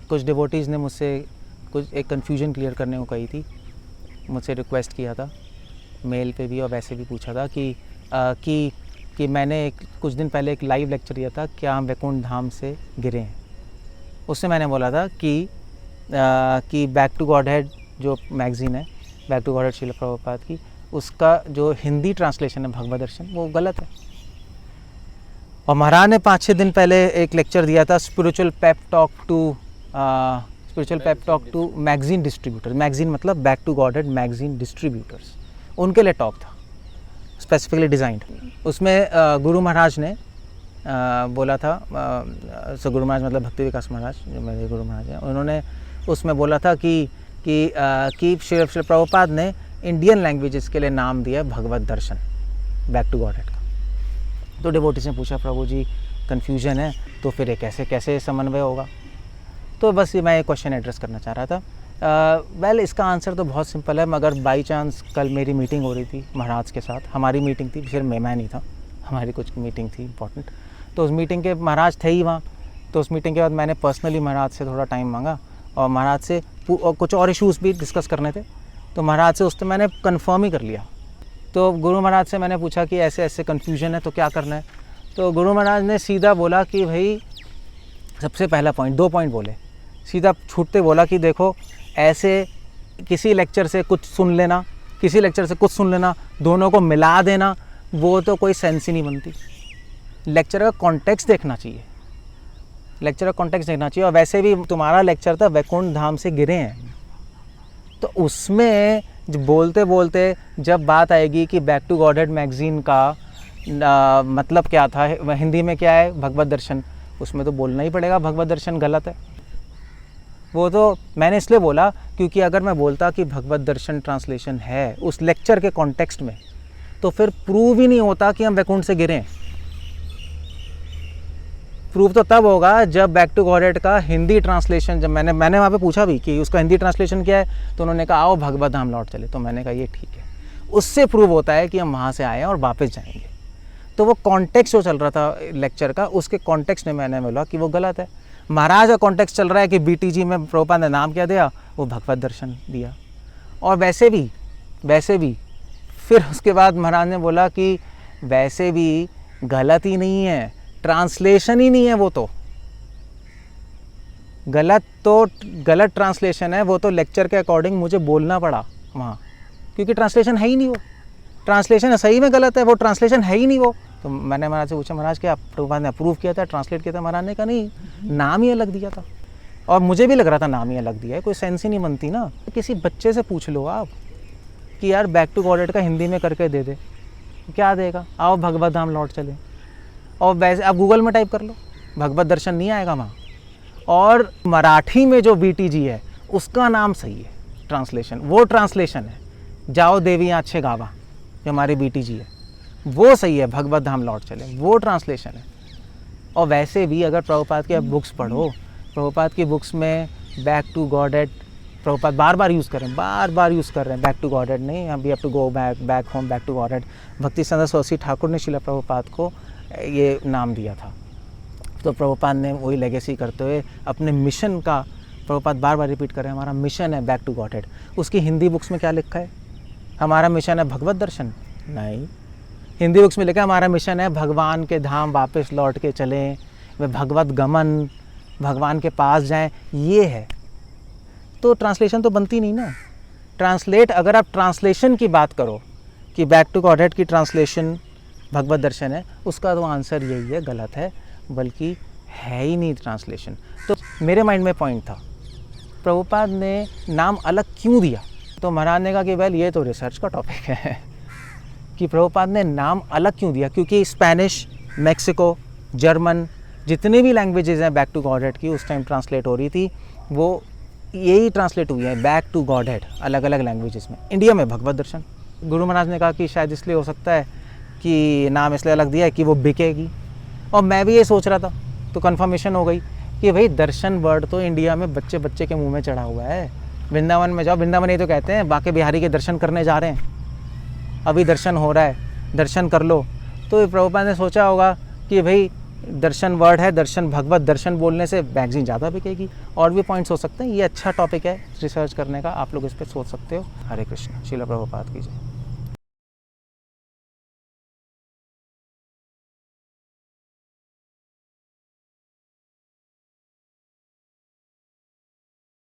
कुछ डिवोटीज़ ने मुझसे कुछ एक कन्फ्यूजन क्लियर करने को कही थी, मुझसे रिक्वेस्ट किया था मेल पे भी और वैसे भी पूछा था कि मैंने कुछ दिन पहले एक लाइव लेक्चर दिया था, क्या हम वैकुंठ धाम से गिरे हैं। उससे मैंने बोला था कि बैक टू गॉड हेड जो मैगज़ीन है, Back to Godhead Srila Prabhupada की, उसका जो हिंदी ट्रांसलेशन है भगवत दर्शन, वो गलत है। और महाराज ने 5-6 दिन पहले एक लेक्चर दिया था, spiritual pep talk to magazine distributor. Magazine मतलब back to Godhead magazine distributors, उनके लिए टॉक था, स्पेसिफिकली डिज़ाइंड। उसमें गुरु महाराज ने बोला था, गुरु महाराज मतलब भक्ति विकास महाराज जो मेरे गुरु महाराज हैं, उन्होंने उसमें बोला था कि श्री प्रभुपाद ने इंडियन लैंग्वेजेस के लिए नाम दिया भगवत दर्शन, बैक टू गॉड हेड का। तो डिवोटीज ने पूछा, प्रभु जी कन्फ्यूजन है, तो फिर ये कैसे समन्वय होगा। तो बस ये मैं एक क्वेश्चन एड्रेस करना चाह रहा था। इसका आंसर तो बहुत सिंपल है, मगर बाई चांस कल मेरी मीटिंग हो रही थी महाराज के साथ, हमारी मीटिंग थी, फिर मैं नहीं था, हमारी कुछ मीटिंग थी इंपॉर्टेंट, तो उस मीटिंग के महाराज थे ही वहाँ। तो उस मीटिंग के बाद मैंने पर्सनली महाराज से थोड़ा टाइम मांगा और महाराज से कुछ और इश्यूज़ भी डिस्कस करने थे, तो महाराज से उस पर मैंने कन्फर्म ही कर लिया। तो गुरु महाराज से मैंने पूछा कि ऐसे ऐसे कन्फ्यूजन है, तो क्या करना है। तो गुरु महाराज ने सीधा बोला कि भाई, सबसे पहला पॉइंट, 2 पॉइंट बोले, सीधा छूटते बोला कि देखो, ऐसे किसी लेक्चर से कुछ सुन लेना, किसी लेक्चर से कुछ सुन लेना, दोनों को मिला देना, वो तो कोई सेंस ही नहीं बनती। लेक्चर का कॉन्टेक्स्ट देखना चाहिए, लेक्चर का कॉन्टेक्स्ट देखना चाहिए। और वैसे भी तुम्हारा लेक्चर था वैकुंठ धाम से गिरे हैं, तो उसमें बोलते बोलते जब बात आएगी कि Back to Godhead magazine का मतलब क्या था, हिंदी में क्या है भगवत दर्शन, उसमें तो बोलना ही पड़ेगा भगवत दर्शन गलत है। वो तो मैंने इसलिए बोला क्योंकि अगर मैं बोलता कि भगवत दर्शन ट्रांसलेशन है उस लेक्चर के कॉन्टेक्स्ट में, तो फिर प्रूव ही नहीं होता कि हम वैकुंठ से गिरे। प्रूफ तो तब होगा जब बैक टू गॉड हेड का हिंदी ट्रांसलेशन, जब मैंने वहाँ पे पूछा भी कि उसका हिंदी ट्रांसलेशन क्या है, तो उन्होंने कहा आओ भगवत धाम लौट चले। तो मैंने कहा ये ठीक है, उससे प्रूव होता है कि हम वहाँ से आए हैं और वापस जाएंगे। तो वो कॉन्टेक्स्ट जो चल रहा था लेक्चर का, उसके कॉन्टेक्स्ट में मैंने बोला कि वो गलत है। महाराज का कॉन्टेक्स्ट चल रहा है कि BTG में प्रभुपाद ने नाम क्या दिया, वो भगवत दर्शन दिया। और वैसे भी फिर उसके बाद महाराज ने बोला कि वैसे भी गलत ही नहीं है, ट्रांसलेशन ही नहीं है, वो तो गलत ट्रांसलेशन है। वो तो लेक्चर के अकॉर्डिंग मुझे बोलना पड़ा वहाँ, क्योंकि ट्रांसलेशन है ही नहीं, वो ट्रांसलेशन सही में गलत है, वो ट्रांसलेशन है ही नहीं वो। तो मैंने महाराज से पूछा, महाराज क्या प्रभुपाद ने अप्रूव किया था, ट्रांसलेट किया था? महाराज ने कहा नहीं, नाम ही अलग दिया था। और मुझे भी लग रहा था नाम ही अलग दिया है, कोई सेंस ही नहीं बनती ना। किसी बच्चे से पूछ लो आप कि यार बैक टू गॉड हेड का हिंदी में करके दे दे, क्या देगा, आओ भगवत धाम लौट चले। और वैसे आप गूगल में टाइप कर लो, भगवत दर्शन नहीं आएगा वहाँ। और मराठी में जो BTG है उसका नाम सही है ट्रांसलेशन, वो ट्रांसलेशन है जाओ देवी आछे गावा, जो हमारी BTG है वो सही है, भगवत धाम लौट चले, वो ट्रांसलेशन है। और वैसे भी अगर प्रभुपाद की आप बुक्स पढ़ो, प्रभुपाद की बुक्स में Back to Godhead Prabhupada बार बार यूज़ कर रहे हैं, बैक टू गॉड हेड नहीं, we have to go back home, back to Godhead. Bhakti Siddhanta Saraswati Thakur ने श्रील प्रभुपाद को ये नाम दिया था। तो प्रभुपाद ने वही लेगेसी करते हुए अपने मिशन का प्रभुपाद बार बार रिपीट कर रहे हैं, हमारा मिशन है बैक टू गॉड हेड। उसकी हिंदी बुक्स में क्या लिखा है, हमारा मिशन है भगवत दर्शन? नहीं, हिंदी बुक्स में लिखा है हमारा मिशन है भगवान के धाम वापस लौट के चलें, वे भगवत गमन, भगवान के पास जाएं, ये है। तो ट्रांसलेशन तो बनती नहीं ना। अगर आप ट्रांसलेशन की बात करो कि बैक टू गॉड हेड की ट्रांसलेशन भगवत दर्शन है, उसका तो आंसर यही है, गलत है, बल्कि है ही नहीं ट्रांसलेशन। तो मेरे माइंड में पॉइंट था, प्रभुपाद ने नाम अलग क्यों दिया? तो महाराज ने कहा कि वेल ये तो रिसर्च का टॉपिक है कि प्रभुपाद ने नाम अलग क्यों दिया, क्योंकि स्पेनिश, मैक्सिको, जर्मन, जितनी भी लैंग्वेजेस हैं बैक टू गॉड हेड की उस टाइम ट्रांसलेट हो रही थी, वो यही ट्रांसलेट हुई है बैक टू गॉड हेड अलग अलग लैंग्वेजेस में। इंडिया में भगवत दर्शन। गुरु महाराज ने कहा कि शायद इसलिए हो सकता है कि नाम इसलिए अलग दिया है कि वो बिकेगी। और मैं भी ये सोच रहा था, तो कन्फर्मेशन हो गई कि भाई दर्शन वर्ड तो इंडिया में बच्चे बच्चे के मुंह में चढ़ा हुआ है। वृंदावन में जाओ, वृंदावन ये तो कहते हैं बाके बिहारी के दर्शन करने जा रहे हैं, अभी दर्शन हो रहा है, दर्शन कर लो। तो प्रभुपाद ने सोचा होगा कि भाई दर्शन वर्ड है, दर्शन भगवत दर्शन बोलने से मैगजीन ज़्यादा बिकेगी। और भी पॉइंट्स हो सकते हैं। ये अच्छा टॉपिक है रिसर्च करने का, आप लोग इस पर सोच सकते हो। हरे कृष्ण। श्रील प्रभुपाद की जय।